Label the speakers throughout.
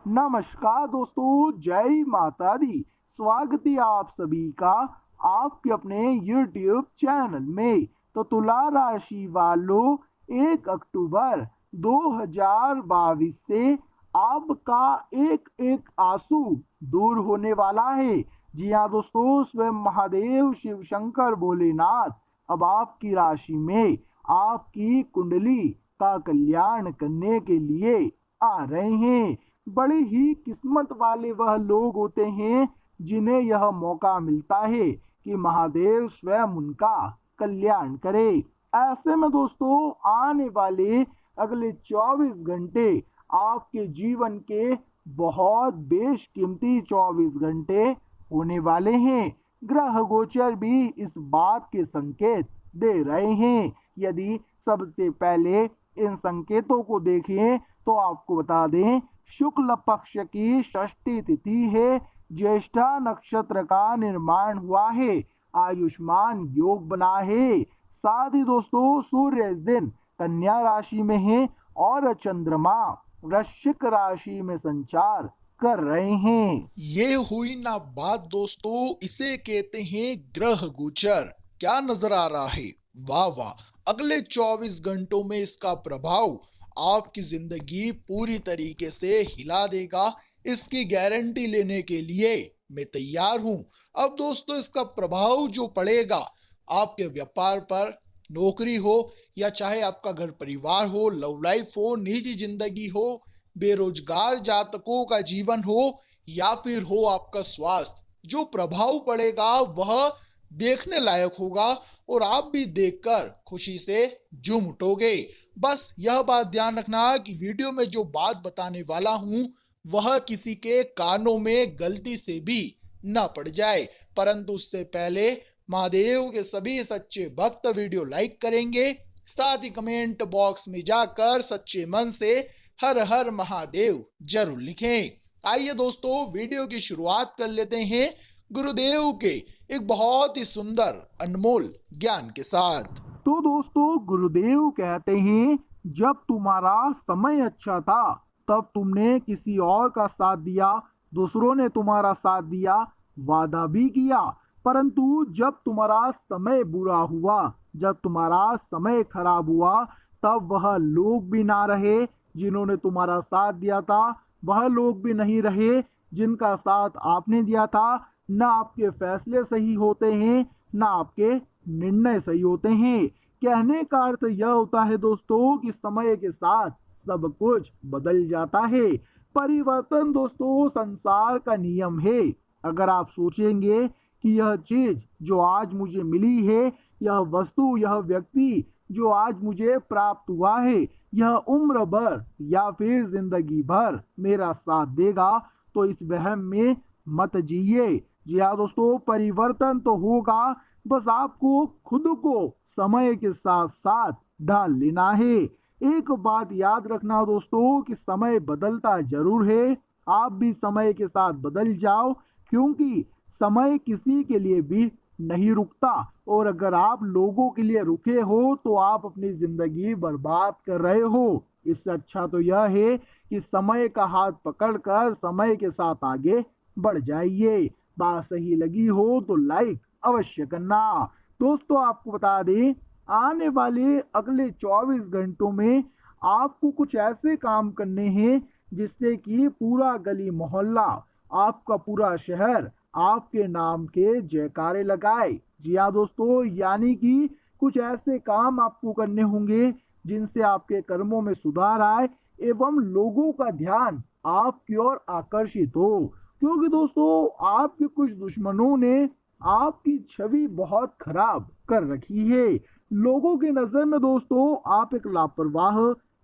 Speaker 1: नमस्कार दोस्तों, जय माता दी। स्वागत है आप सभी का आपके अपने YouTube चैनल में। तो तुला राशि वालों, 1 अक्टूबर 2022 से आपका एक एक आंसू दूर होने वाला है। जी हाँ दोस्तों, स्वयं महादेव शिव शंकर भोलेनाथ अब आपकी राशि में आपकी कुंडली का कल्याण करने के लिए आ रहे हैं। बड़े ही किस्मत वाले वह लोग होते हैं जिन्हें यह मौका मिलता है कि महादेव स्वयं उनका कल्याण करे। ऐसे में दोस्तों, आने वाले अगले 24 घंटे आपके जीवन के बहुत बेशकीमती 24 घंटे होने वाले हैं। ग्रह गोचर भी इस बात के संकेत दे रहे हैं। यदि सबसे पहले इन संकेतों को देखें तो आपको बता दें, शुक्ल पक्ष की षष्ठी तिथि है, ज्येष्ठा नक्षत्र का निर्माण हुआ है, आयुष्मान योग बना है। साथ ही दोस्तों, सूर्य इस दिन कन्या राशि में है और चंद्रमा वृश्चिक राशि में संचार कर रहे हैं।
Speaker 2: ये हुई ना बात दोस्तों, इसे कहते हैं ग्रह गोचर। क्या नजर आ रहा है? वाह वाह। अगले 24 घंटों में इसका प्रभाव आपकी जिंदगी पूरी तरीके से हिला देगा। इसकी गारंटी लेने के लिए मैं तैयार हूं। अब दोस्तों, इसका प्रभाव जो पड़ेगा आपके व्यापार पर, नौकरी हो या चाहे आपका घर परिवार हो, लव लाइफ हो, निजी जिंदगी हो, बेरोजगार जातकों का जीवन हो या फिर हो आपका स्वास्थ्य, जो प्रभाव पड़ेगा वह देखने लायक होगा और आप भी देखकर खुशी से झूम उठोगे। बस यह बात ध्यान रखना कि वीडियो में जो बात बताने वाला हूं वह किसी के कानों में गलती से भी न पड़ जाए। परंतु उससे पहले महादेव के सभी सच्चे भक्त वीडियो लाइक करेंगे, साथ ही कमेंट बॉक्स में जाकर सच्चे मन से हर हर महादेव जरूर लिखें। आइए दोस्तों, वीडियो की शुरुआत कर लेते हैं गुरुदेव के एक बहुत ही सुंदर अनमोल ज्ञान के साथ।
Speaker 1: तो दोस्तों, गुरुदेव कहते हैं, जब तुम्हारा समय अच्छा था तब तुमने किसी और का साथ दिया, दूसरों ने तुम्हारा साथ दिया, वादा भी किया। परंतु जब तुम्हारा समय बुरा हुआ, जब तुम्हारा समय खराब हुआ, तब वह लोग भी ना रहे जिन्होंने तुम्हारा साथ दिया था, वह लोग भी नहीं रहे जिनका साथ आपने दिया था। ना आपके फैसले सही होते हैं, ना आपके निर्णय सही होते हैं। कहने का अर्थ यह होता है दोस्तों कि समय के साथ सब कुछ बदल जाता है। परिवर्तन दोस्तों संसार का नियम है। अगर आप सोचेंगे कि यह चीज जो आज मुझे मिली है, यह वस्तु, यह व्यक्ति जो आज मुझे प्राप्त हुआ है, यह उम्र भर या फिर जिंदगी भर मेरा साथ देगा, तो इस वहम में मत जिए। जी हाँ दोस्तों, परिवर्तन तो होगा, बस आपको खुद को समय के साथ साथ ढाल लेना है। एक बात याद रखना दोस्तों कि समय बदलता जरूर है, आप भी समय के साथ बदल जाओ, क्योंकि समय किसी के लिए भी नहीं रुकता। और अगर आप लोगों के लिए रुके हो तो आप अपनी जिंदगी बर्बाद कर रहे हो। इससे अच्छा तो यह है कि समय का हाथ पकड़कर समय के साथ आगे बढ़ जाइए। बात सही लगी हो तो लाइक अवश्य करना। दोस्तों, आपको बता दें, आने वाले अगले 24 घंटों में आपको कुछ ऐसे काम करने हैं जिससे कि पूरा गली मोहल्ला, आपका पूरा शहर आपके नाम के जयकारे लगाए। जी हाँ दोस्तों, यानी कि कुछ ऐसे काम आपको करने होंगे जिनसे आपके कर्मों में सुधार आए एवं लोगों का ध्यान आपकी ओर आकर्षित हो। क्योंकि दोस्तों, आपके कुछ दुश्मनों ने आपकी छवि बहुत खराब कर रखी है। लोगों की नजर में दोस्तों आप एक लापरवाह,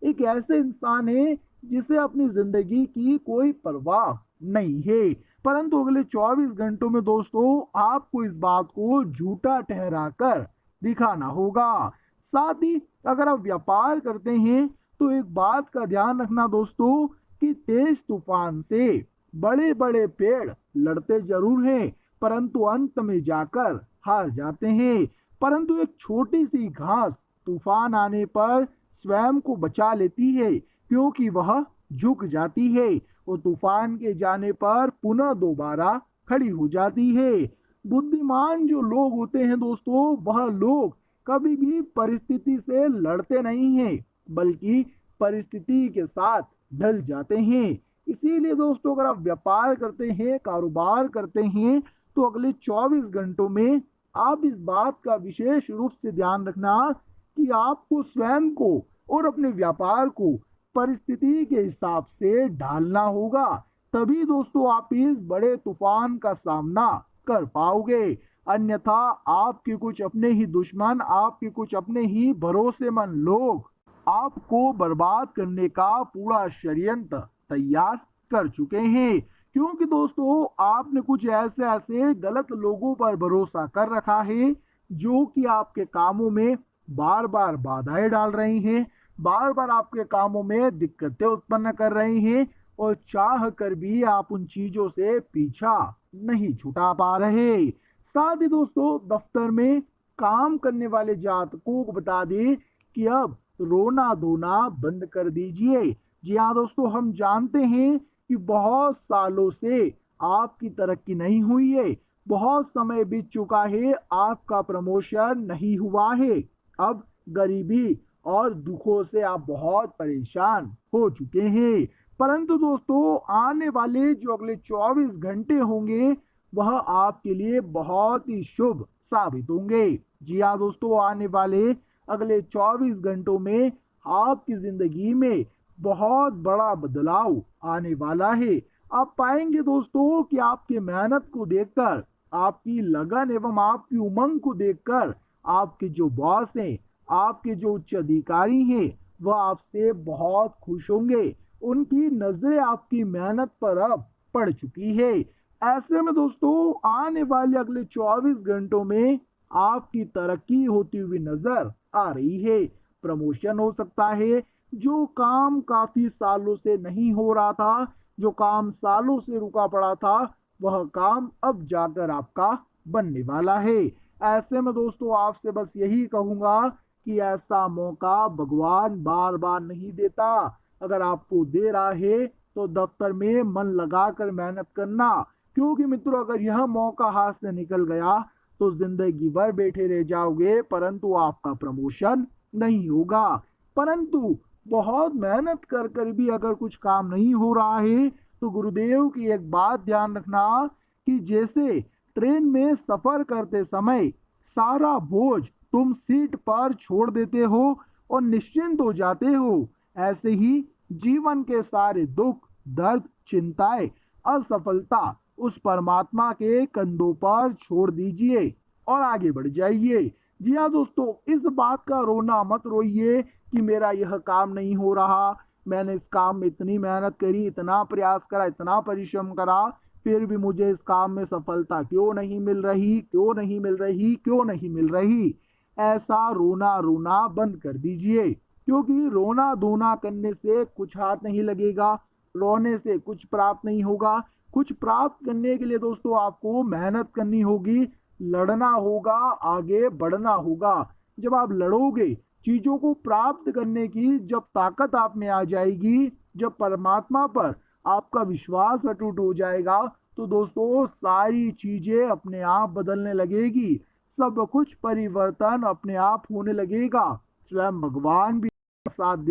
Speaker 1: एक ऐसे इंसान हैं जिसे अपनी जिंदगी की कोई परवाह नहीं है। परंतु अगले 24 घंटों में दोस्तों आपको इस बात को झूठा ठहराकर दिखाना होगा। साथ ही अगर आप व्यापार करते हैं तो एक बात का ध्यान रखना दोस्तों कि तेज तूफान से बड़े बड़े पेड़ लड़ते जरूर हैं, परंतु अंत में जाकर हार जाते हैं। परंतु एक छोटी सी घास तूफान आने पर स्वयं को बचा लेती है, क्योंकि वह झुक जाती है। वो तूफान के जाने पर पुनः दोबारा खड़ी हो जाती है। बुद्धिमान जो लोग होते हैं दोस्तों, वह लोग कभी भी परिस्थिति से लड़ते नहीं हैं, बल्कि परिस्थिति के साथ ढल जाते हैं। इसीलिए दोस्तों, अगर आप व्यापार करते हैं, कारोबार करते हैं, तो अगले 24 घंटों में आप इस बात का विशेष रूप से ध्यान रखना कि आपको स्वयं को और अपने व्यापार को परिस्थिति के हिसाब से ढालना होगा। तभी दोस्तों आप इस बड़े तूफान का सामना कर पाओगे। अन्यथा आपके कुछ अपने ही दुश्मन, आपके कुछ अपने ही भरोसेमंद लोग आपको बर्बाद करने का पूरा षड्यंत्र तैयार कर चुके हैं। क्योंकि दोस्तों, आपने कुछ ऐसे ऐसे गलत लोगों पर भरोसा कर रखा है जो कि आपके कामों में बार बार बाधाएं डाल रही हैं, बार बार आपके कामों में दिक्कतें उत्पन्न कर रही हैं, और चाह कर भी आप उन चीजों से पीछा नहीं छुटा पा रहे। साथ ही दोस्तों, दफ्तर में काम करने वाले जातकों को बता दें कि अब रोना धोना बंद कर दीजिए। जी हाँ दोस्तों, हम जानते हैं कि बहुत सालों से आपकी तरक्की नहीं हुई है, बहुत समय बीत चुका है, आपका प्रमोशन नहीं हुआ है। अब गरीबी और दुखों से आप बहुत परेशान हो चुके हैं। परंतु दोस्तों, आने वाले जो अगले 24 घंटे होंगे, वह आपके लिए बहुत ही शुभ साबित होंगे। जी हाँ दोस्तों, आने वाले अगले 24 घंटों में आपकी जिंदगी में बहुत बड़ा बदलाव आने वाला है। आप पाएंगे दोस्तों कि आपकी मेहनत को देखकर, आपकी लगन एवं आपकी उमंग को देखकर आपके जो बॉस हैं, आपके जो उच्च अधिकारी हैं, वह आपसे बहुत खुश होंगे। उनकी नजरें आपकी मेहनत पर अब पड़ चुकी है। ऐसे में दोस्तों, आने वाले अगले 24 घंटों में आपकी तरक्की होती हुई नजर आ रही है। प्रमोशन हो सकता है, जो काम काफी सालों से नहीं हो रहा था, जो काम सालों से रुका पड़ा था, वह काम अब जाकर आपका बनने वाला है। ऐसे में दोस्तों, आपसे बस यही कहूंगा कि ऐसा मौका भगवान बार बार नहीं देता। अगर आपको दे रहा है तो दफ्तर में मन लगाकर मेहनत करना, क्योंकि मित्रों, अगर यह मौका हाथ से निकल गया तो जिंदगी भर बैठे रह जाओगे, परंतु आपका प्रमोशन नहीं होगा। परंतु बहुत मेहनत कर कर भी अगर कुछ काम नहीं हो रहा है, तो गुरुदेव की एक बात ध्यान रखना कि जैसे ट्रेन में सफर करते समय सारा बोझ तुम सीट पर छोड़ देते हो और निश्चिंत हो जाते हो, ऐसे ही जीवन के सारे दुख, दर्द, चिंताएं, असफलता उस परमात्मा के कंधों पर छोड़ दीजिए और आगे बढ़ जाइए। जी हाँ दोस्तों, इस बात का रोना मत रोइए कि मेरा यह काम नहीं हो रहा, मैंने इस काम में इतनी मेहनत करी, इतना प्रयास करा, इतना परिश्रम करा, फिर भी मुझे इस काम में सफलता क्यों नहीं मिल रही, क्यों नहीं मिल रही, क्यों नहीं मिल रही। ऐसा रोना रोना बंद कर दीजिए, क्योंकि रोना धोना करने से कुछ हाथ नहीं लगेगा, रोने से कुछ प्राप्त नहीं होगा। कुछ प्राप्त करने के लिए दोस्तों आपको मेहनत करनी होगी, लड़ना होगा, आगे बढ़ना होगा। जब आप लड़ोगे, चीजों को प्राप्त करने की जब ताकत आप में आ जाएगी, जब परमात्मा पर आपका विश्वास अटूट हो जाएगा, तो दोस्तों सारी चीजें अपने आप बदलने लगेगी, सब कुछ परिवर्तन अपने आप होने लगेगा। स्वयं भगवान भी साथ